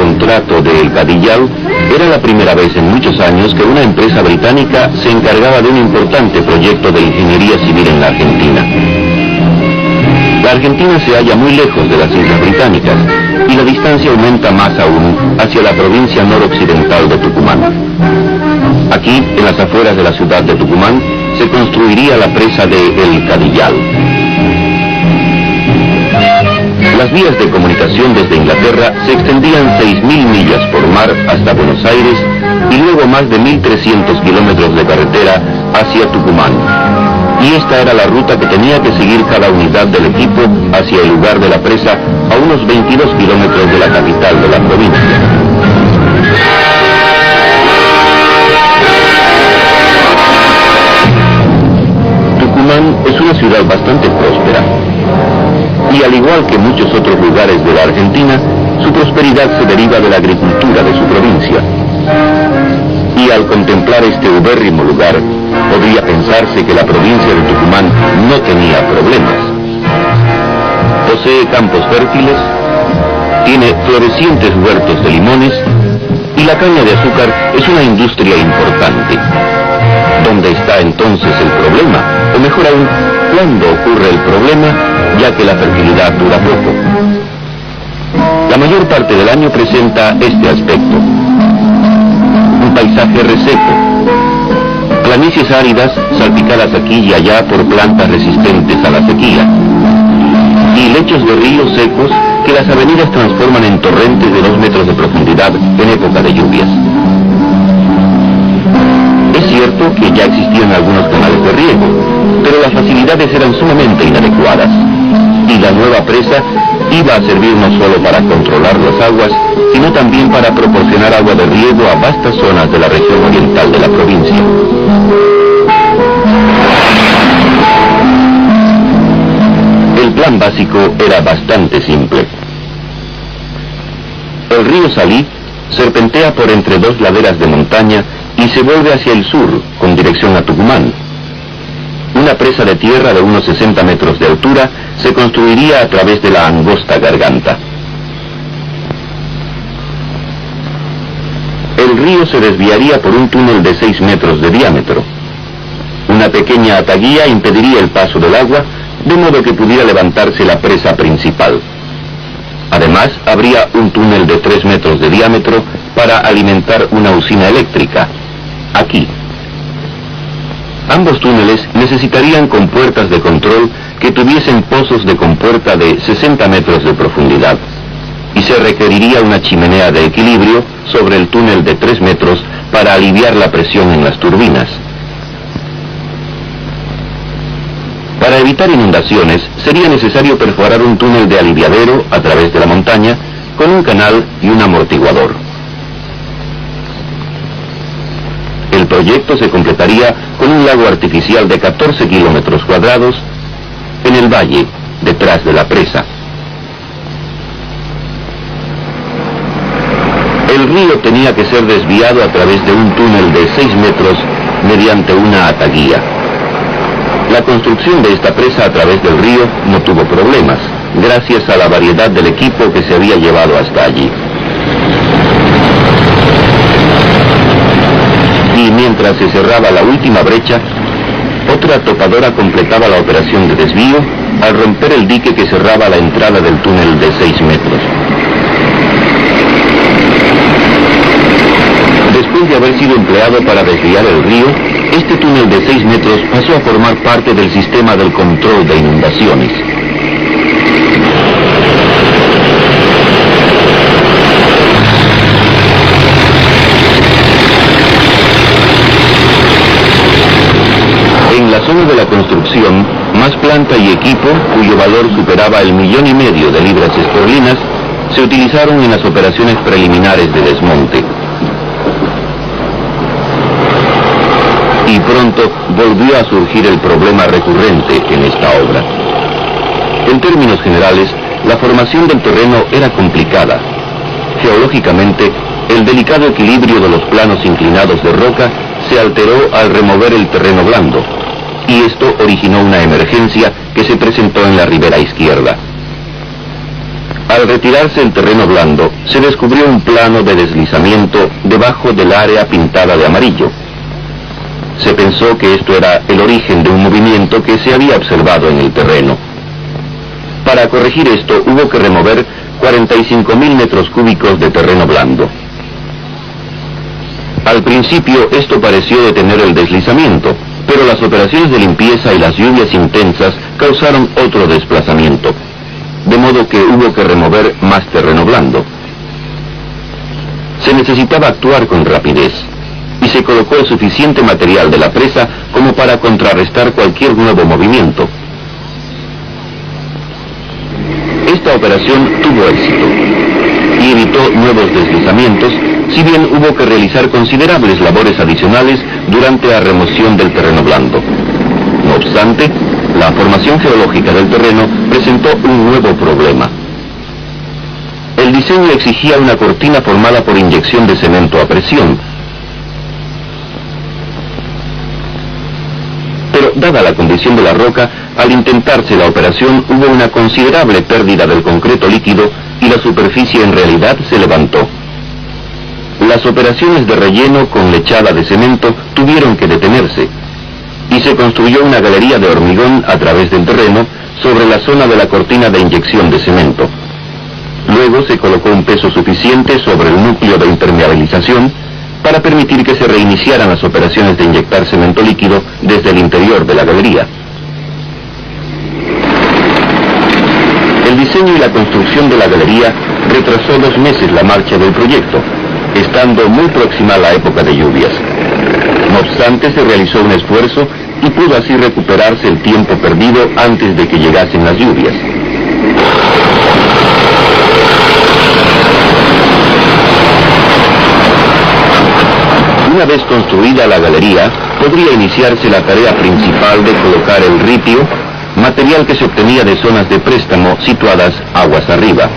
contrato de El Cadillal, era la primera vez en muchos años que una empresa británica se encargaba de un importante proyecto de ingeniería civil en la Argentina. La Argentina se halla muy lejos de las Islas Británicas y la distancia aumenta más aún hacia la provincia noroccidental de Tucumán. Aquí, en las afueras de la ciudad de Tucumán, se construiría la presa de El Cadillal. Las vías de comunicación desde Inglaterra se extendían 6.000 millas por mar hasta Buenos Aires y luego más de 1.300 kilómetros de carretera hacia Tucumán. Y esta era la ruta que tenía que seguir cada unidad del equipo hacia el lugar de la presa, a unos 22 kilómetros de la capital de la provincia. Tucumán es una ciudad bastante próspera. Y al igual que muchos otros lugares de la Argentina, su prosperidad se deriva de la agricultura de su provincia. Y al contemplar este ubérrimo lugar, podría pensarse que la provincia de Tucumán no tenía problemas. Posee campos fértiles, tiene florecientes huertos de limones, y la caña de azúcar es una industria importante. ¿Dónde está entonces el problema? O mejor aún, ¿cuándo ocurre el problema, ya que la fertilidad dura poco? La mayor parte del año presenta este aspecto: un paisaje reseco, planicies áridas salpicadas aquí y allá por plantas resistentes a la sequía, y lechos de ríos secos que las avenidas transforman en torrentes de 2 metros de profundidad en época de lluvias. Es cierto que ya existían algunos canales de riego, pero las facilidades eran sumamente inadecuadas, y la nueva presa iba a servir no solo para controlar las aguas, sino también para proporcionar agua de riego a vastas zonas de la región oriental de la provincia. El plan básico era bastante simple. El río Salí serpentea por entre 2 laderas de montaña y se vuelve hacia el sur, con dirección a Tucumán. Una presa de tierra de unos 60 metros de altura se construiría a través de la angosta garganta. El río se desviaría por un túnel de 6 metros de diámetro. Una pequeña ataguía impediría el paso del agua, de modo que pudiera levantarse la presa principal. Además, habría un túnel de 3 metros de diámetro para alimentar una usina eléctrica, aquí. Ambos túneles necesitarían compuertas de control que tuviesen pozos de compuerta de 60 metros de profundidad, y se requeriría una chimenea de equilibrio sobre el túnel de 3 metros para aliviar la presión en las turbinas. Para evitar inundaciones, sería necesario perforar un túnel de aliviadero a través de la montaña, con un canal y un amortiguador. El proyecto se completaría con un lago artificial de 14 kilómetros cuadrados en el valle, detrás de la presa. El río tenía que ser desviado a través de un túnel de 6 metros mediante una ataguía. La construcción de esta presa a través del río no tuvo problemas, gracias a la variedad del equipo que se había llevado hasta allí. Y mientras se cerraba la última brecha, otra topadora completaba la operación de desvío al romper el dique que cerraba la entrada del túnel de 6 metros. Después de haber sido empleado para desviar el río, este túnel de 6 metros pasó a formar parte del sistema del control de inundaciones. En la zona de la construcción, más planta y equipo, cuyo valor superaba el 1,5 millones de libras esterlinas, se utilizaron en las operaciones preliminares de desmonte. Y pronto volvió a surgir el problema recurrente en esta obra. En términos generales, la formación del terreno era complicada. Geológicamente, el delicado equilibrio de los planos inclinados de roca se alteró al remover el terreno blando, y esto originó una emergencia que se presentó en la ribera izquierda. Al retirarse el terreno blando, se descubrió un plano de deslizamiento debajo del área pintada de amarillo. Se pensó que esto era el origen de un movimiento que se había observado en el terreno. Para corregir esto, hubo que remover 45.000 metros cúbicos de terreno blando. Al principio, esto pareció detener el deslizamiento, pero las operaciones de limpieza y las lluvias intensas causaron otro desplazamiento, de modo que hubo que remover más terreno blando. Se necesitaba actuar con rapidez, y se colocó el suficiente material de la presa como para contrarrestar cualquier nuevo movimiento. Esta operación tuvo éxito y evitó nuevos deslizamientos, si bien hubo que realizar considerables labores adicionales durante la remoción del terreno blando. No obstante, la formación geológica del terreno presentó un nuevo problema. El diseño exigía una cortina formada por inyección de cemento a presión. Pero, dada la condición de la roca, al intentarse la operación hubo una considerable pérdida del concreto líquido y la superficie en realidad se levantó. Las operaciones de relleno con lechada de cemento tuvieron que detenerse, y se construyó una galería de hormigón a través del terreno sobre la zona de la cortina de inyección de cemento. Luego se colocó un peso suficiente sobre el núcleo de impermeabilización para permitir que se reiniciaran las operaciones de inyectar cemento líquido desde el interior de la galería. El diseño y la construcción de la galería retrasó 2 meses la marcha del proyecto, estando muy próxima a la época de lluvias. No obstante, se realizó un esfuerzo y pudo así recuperarse el tiempo perdido antes de que llegasen las lluvias. Una vez construida la galería, podría iniciarse la tarea principal de colocar el ripio, material que se obtenía de zonas de préstamo situadas aguas arriba.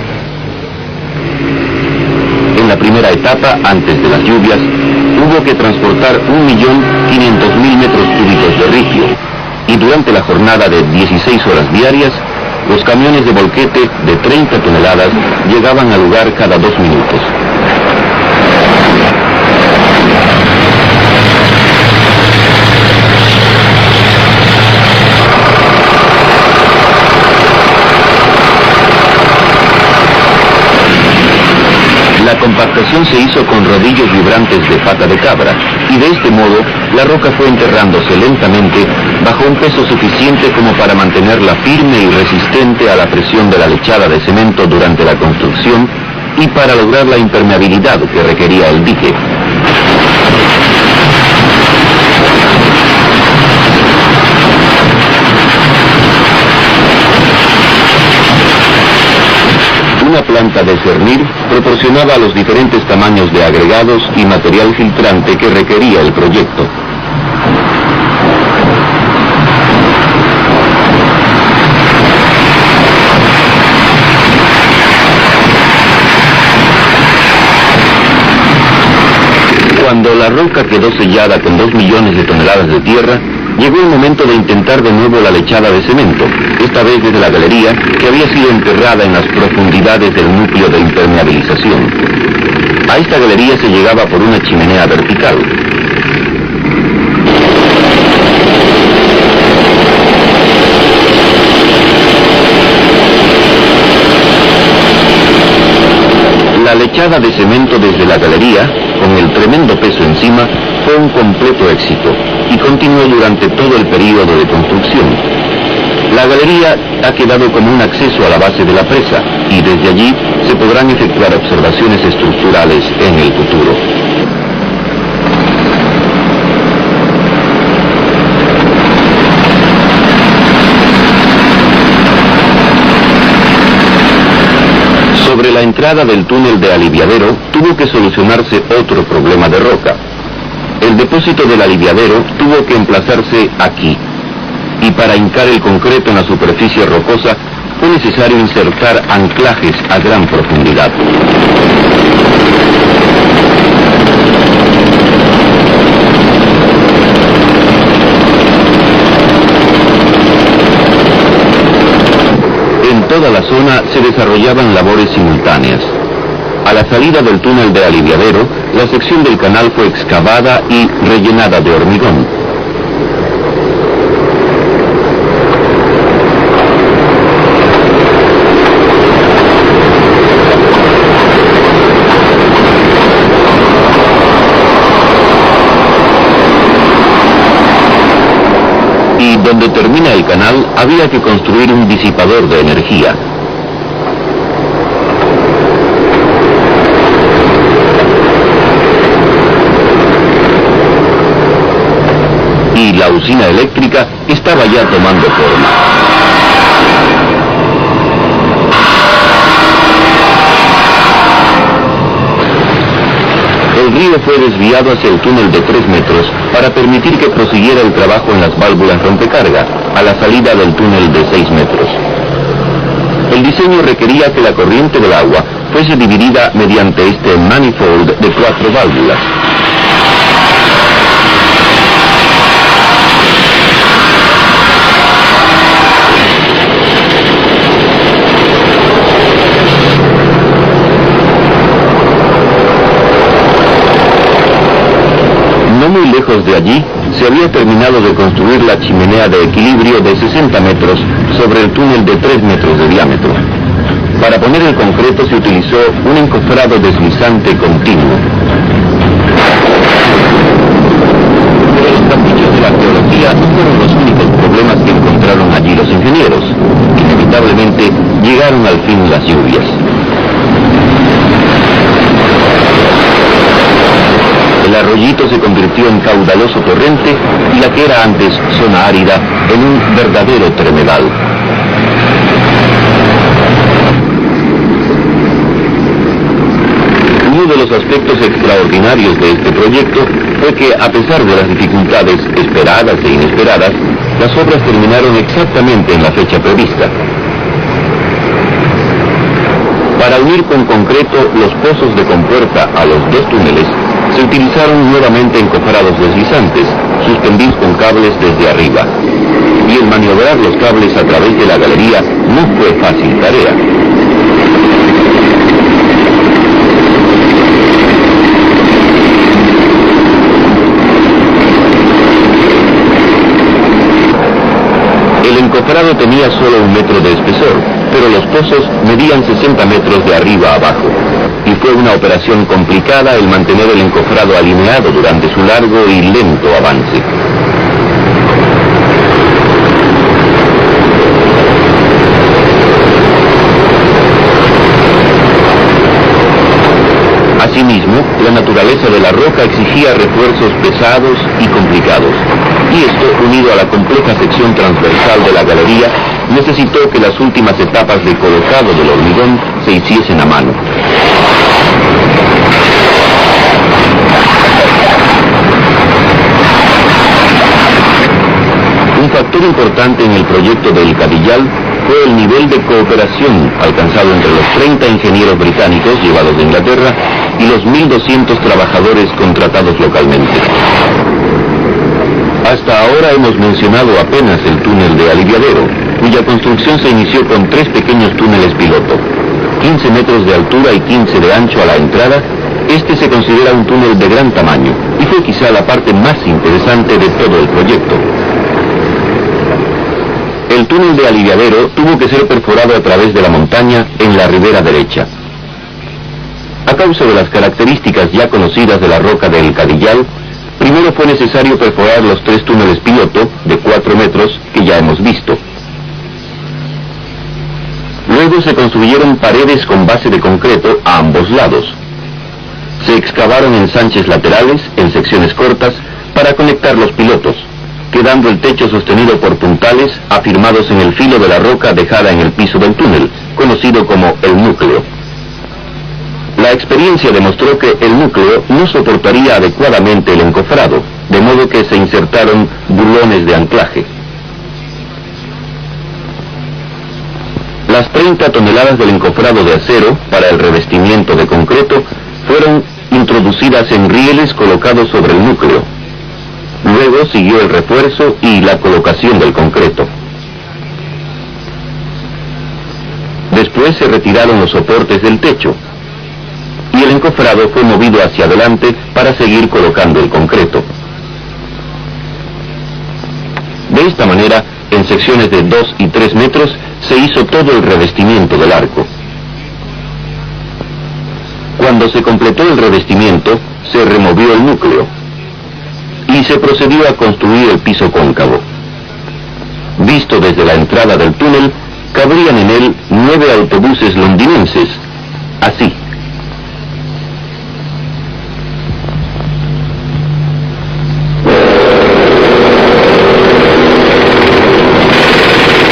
En la primera etapa, antes de las lluvias, hubo que transportar 1.500.000 metros cúbicos de ripio, y durante la jornada de 16 horas diarias, los camiones de volquete de 30 toneladas llegaban al lugar cada 2 minutos. La compactación se hizo con rodillos vibrantes de pata de cabra, y de este modo la roca fue enterrándose lentamente bajo un peso suficiente como para mantenerla firme y resistente a la presión de la lechada de cemento durante la construcción y para lograr la impermeabilidad que requería el dique. Una planta de cernir proporcionaba los diferentes tamaños de agregados y material filtrante que requería el proyecto. Cuando la roca quedó sellada con 2 millones de toneladas de tierra, llegó el momento de intentar de nuevo la lechada de cemento, esta vez desde la galería que había sido enterrada en las profundidades del núcleo de impermeabilización. A esta galería se llegaba por una chimenea vertical. La lechada de cemento desde la galería, con el tremendo peso encima, fue un completo éxito y continuó durante todo el período de construcción. La galería ha quedado como un acceso a la base de la presa y desde allí se podrán efectuar observaciones estructurales en el futuro. Sobre la entrada del túnel de aliviadero tuvo que solucionarse otro problema de roca. El depósito del aliviadero tuvo que emplazarse aquí, y para hincar el concreto en la superficie rocosa fue necesario insertar anclajes a gran profundidad. En toda la zona zona se desarrollaban labores simultáneas. A la salida del túnel de aliviadero, la sección del canal fue excavada y rellenada de hormigón. Y donde termina el canal, había que construir un disipador de energía. Y la usina eléctrica estaba ya tomando forma. El río fue desviado hacia el túnel de 3 metros para permitir que prosiguiera el trabajo en las válvulas rompecarga, a la salida del túnel de 6 metros. El diseño requería que la corriente del agua fuese dividida mediante este manifold de 4 válvulas. No muy lejos de allí, se había terminado de construir la chimenea de equilibrio de 60 metros sobre el túnel de 3 metros de diámetro. Para poner el concreto se utilizó un encofrado deslizante continuo. Pero los caprichos de la geología no fueron los únicos problemas que encontraron allí los ingenieros. Inevitablemente llegaron al fin las lluvias. El arroyito se convirtió en caudaloso torrente y la que era antes zona árida en un verdadero tremedal. Uno de los aspectos extraordinarios de este proyecto fue que, a pesar de las dificultades esperadas e inesperadas, las obras terminaron exactamente en la fecha prevista. Para unir con concreto los pozos de compuerta a los 2 túneles, se utilizaron nuevamente encofrados deslizantes, suspendidos con cables desde arriba. Y el maniobrar los cables a través de la galería no fue fácil tarea. El encofrado tenía solo 1 metro de espesor, pero los pozos medían 60 metros de arriba a abajo. Y fue una operación complicada el mantener el encofrado alineado durante su largo y lento avance. Asimismo, la naturaleza de la roca exigía refuerzos pesados y complicados. Y esto, unido a la compleja sección transversal de la galería, necesitó que las últimas etapas de colocado del hormigón se hiciesen a mano. Un factor importante en el proyecto del Cadillal fue el nivel de cooperación alcanzado entre los 30 ingenieros británicos llevados de Inglaterra y los 1.200 trabajadores contratados localmente. Hasta ahora hemos mencionado apenas el túnel de aliviadero, cuya construcción se inició con 3 pequeños túneles piloto, 15 metros de altura y 15 de ancho a la entrada. Este se considera un túnel de gran tamaño y fue quizá la parte más interesante de todo el proyecto. El túnel de aliviadero tuvo que ser perforado a través de la montaña en la ribera derecha. A causa de las características ya conocidas de la roca del Cadillal, primero fue necesario perforar los 3 túneles piloto de 4 metros que ya hemos visto. Luego se construyeron paredes con base de concreto a ambos lados. Se excavaron ensanches laterales en secciones cortas para conectar los pilotos, quedando el techo sostenido por puntales afirmados en el filo de la roca dejada en el piso del túnel, conocido como el núcleo. La experiencia demostró que el núcleo no soportaría adecuadamente el encofrado, de modo que se insertaron bulones de anclaje. Las 30 toneladas del encofrado de acero para el revestimiento de concreto fueron introducidas en rieles colocados sobre el núcleo. Luego siguió el refuerzo y la colocación del concreto. Después Después se retiraron los soportes del techo y el encofrado fue movido hacia adelante para seguir colocando el concreto. De esta manera, en secciones de 2 y 3 metros, se hizo todo el revestimiento del arco. Cuando se completó el revestimiento, se removió el núcleo y se procedió a construir el piso cóncavo. Visto desde la entrada del túnel, cabrían en él 9 autobuses londinenses, así.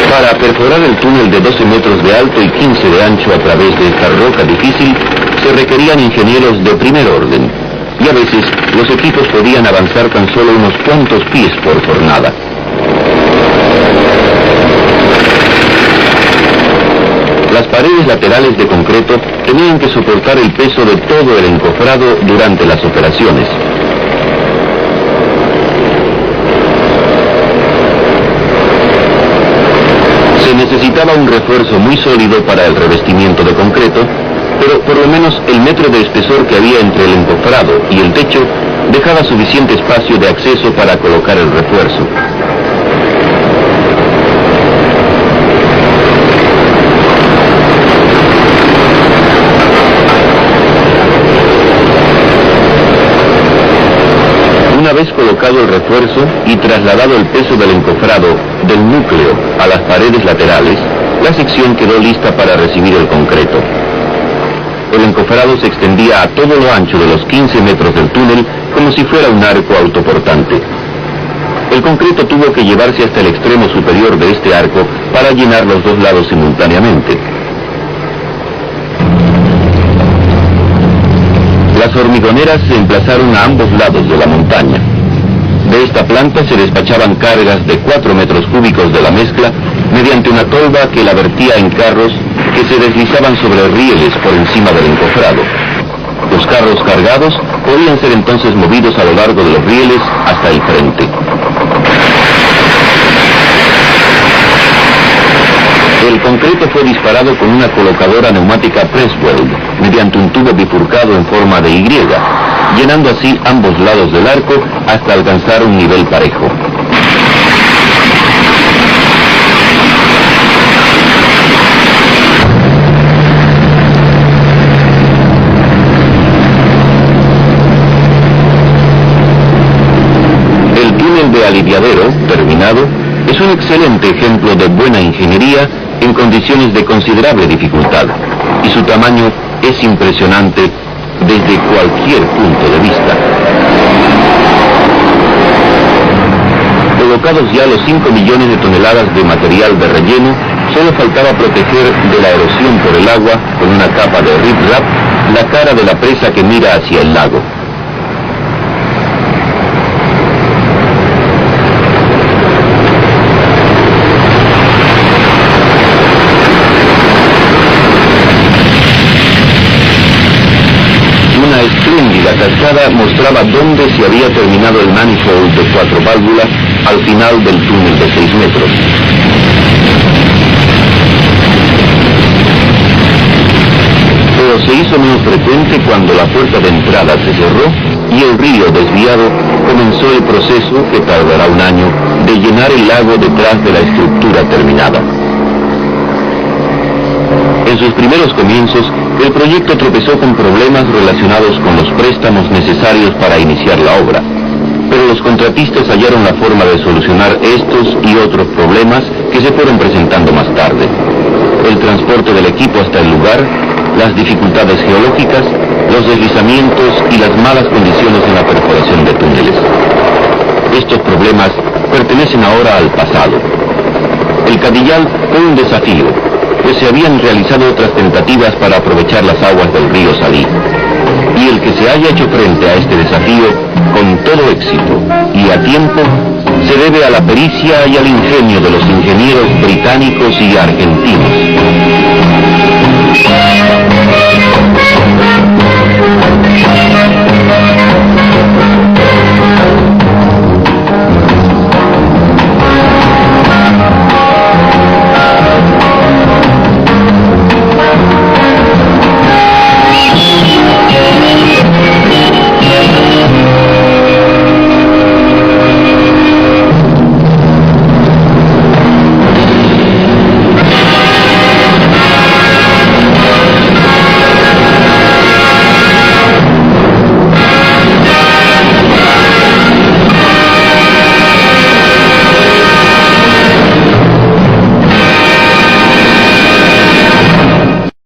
Para perforar el túnel de 12 metros de alto y 15 de ancho a través de esta roca difícil, se requerían ingenieros de primer orden, y a veces los equipos podían avanzar tan solo unos cuantos pies por jornada. Las paredes laterales de concreto tenían que soportar el peso de todo el encofrado durante las operaciones. Se necesitaba un refuerzo muy sólido para el revestimiento de concreto, pero por lo menos el metro de espesor que había entre el encofrado y el techo dejaba suficiente espacio de acceso para colocar el refuerzo. Una vez colocado el refuerzo y trasladado el peso del encofrado del núcleo a las paredes laterales, la sección quedó lista para recibir el concreto. El encofrado se extendía a todo lo ancho de los 15 metros del túnel como si fuera un arco autoportante. El concreto tuvo que llevarse hasta el extremo superior de este arco para llenar los dos lados simultáneamente. Las hormigoneras se emplazaron a ambos lados de la montaña. De esta planta se despachaban cargas de 4 metros cúbicos de la mezcla mediante una tolva que la vertía en carros que se deslizaban sobre rieles por encima del encofrado. Los carros cargados podían ser entonces movidos a lo largo de los rieles hasta el frente. El concreto fue disparado con una colocadora neumática Pressweld mediante un tubo bifurcado en forma de Y, llenando así ambos lados del arco hasta alcanzar un nivel parejo. El túnel de aliviadero, terminado, es un excelente ejemplo de buena ingeniería en condiciones de considerable dificultad, y su tamaño es impresionante desde cualquier punto de vista. Colocados ya los 5 millones de toneladas de material de relleno, solo faltaba proteger de la erosión por el agua, con una capa de riprap, la cara de la presa que mira hacia el lago. Una espléndida cascada mostraba dónde se había terminado el manifold de 4 válvulas al final del túnel de 6 metros. Pero se hizo menos frecuente cuando la puerta de entrada se cerró y el río desviado comenzó el proceso, que tardará un año, de llenar el lago detrás de la estructura terminada. En sus primeros comienzos, el proyecto tropezó con problemas relacionados con los préstamos necesarios para iniciar la obra, pero los contratistas hallaron la forma de solucionar estos y otros problemas que se fueron presentando más tarde. El transporte del equipo hasta el lugar, las dificultades geológicas, los deslizamientos y las malas condiciones en la perforación de túneles. Estos problemas pertenecen ahora al pasado. El Cadillal fue un desafío, pues se habían realizado otras tentativas para aprovechar las aguas del río Salí. Y el que se haya hecho frente a este desafío con todo éxito y a tiempo se debe a la pericia y al ingenio de los ingenieros británicos y argentinos.